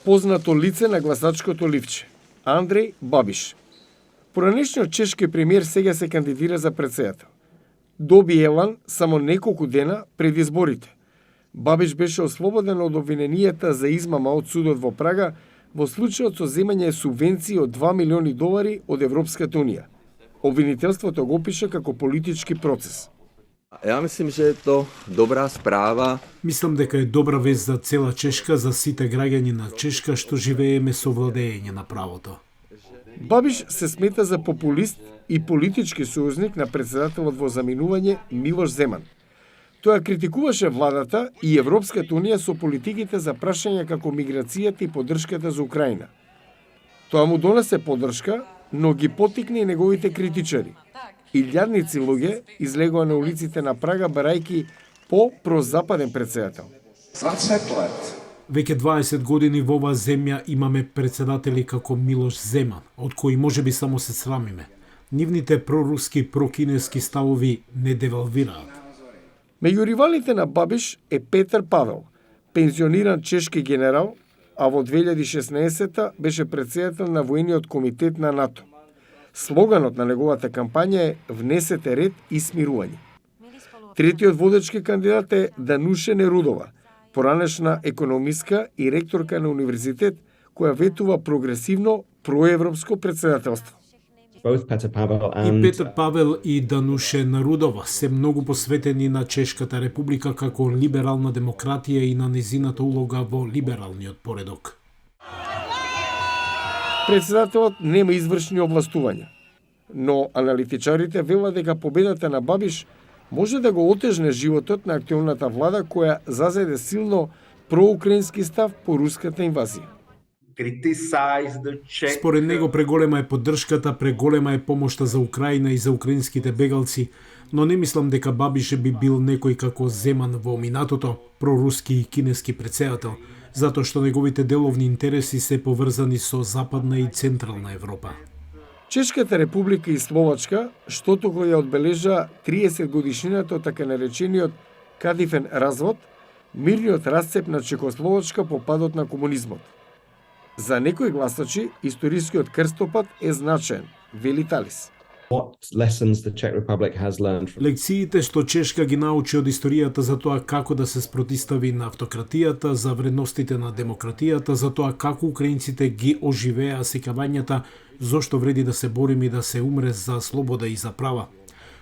познато лице на гласачкото ливче, Андреј Бабиш. Поранешниот чешки премиер сега се кандидира за претседател. Доби елан само неколку дена пред изборите. Бабиш беше ослободен од обвиненијата за измама од судот во Прага во случајот со земање субвенции од 2 милиони долари од Европската унија. Обвинителството го опиша како политички процес. Ja mislim, že je to dobrá správa. Мислам дека е добра вест за цела Чешка, за сите граѓани на Чешка што живееме со владење на правото. Бабиш се смета за популист и политички сојузник на претседателот во заминување Милош Земан. Тоа критикуваше владата и Европската унија со политиките за прашања како миграцијата и поддршката за Украина. Тоа му донесе поддршка, но ги потикне и неговите критичари. Илјадници луѓе излегоа на улиците на Прага барајки по прозападен претседател. 20 лет. Веќе 20 години во оваа земја имаме претседатели како Милош Земан, од кои можеби само се срамиме. Нивните проруски, прокинески ставови не девалвираат. Меѓу ривалите на Бабиш е Петер Павел, пензиониран чешки генерал, а во 2016 беше претседател на воениот комитет на НАТО. Слоганот на неговата кампања е "Внесете ред и смирување". Третиот водечки кандидат е Дануше Нерудова, поранешна економиска и ректорка на универзитет, која ветува прогресивно проевропско претседателство. И Петер Павел и Дануше Нарудова се многу посветени на Чешката република како либерална демократија и на незината улога во либералниот поредок. Претседателот нема извршни овластувања, но аналитичарите велат дека победата на Бабиш може да го отежне животот на актуелната влада која зазеде силно проукраински став по руската инвазија. Според него преголема е поддршката, преголема е помошта за Украина и за украинските бегалци, но не мислам дека Бабиш би бил некој како Земан во минатото, проруски и кинески претседател, затоа што неговите деловни интереси се поврзани со Западна и Централна Европа. Чешката република и Словачка, што току ја одбележа 30 годишнината од така наречениот Кадифен развод, мирниот расцеп на Чехословачка по падот на комунизмот. За некои гласачи, историскиот крстопат е значаен, вели Талис. Лекциите што Чешка ги научи од историјата за тоа како да се спротистави на автократијата, за вредностите на демократијата, за тоа како украинците ги оживеа сеќавањата, зошто вреди да се бориме и да се умре за слобода и за права.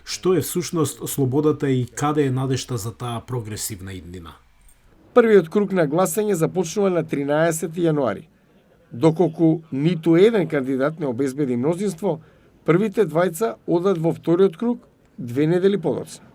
Што е всушност слободата и каде е надежта за таа прогресивна иднина? Првиот круг на гласање започнува на 13 јануари. Доколку ниту еден кандидат не обезбеди мнозинство, првите двајца одат во вториот круг 2 недели подоцна.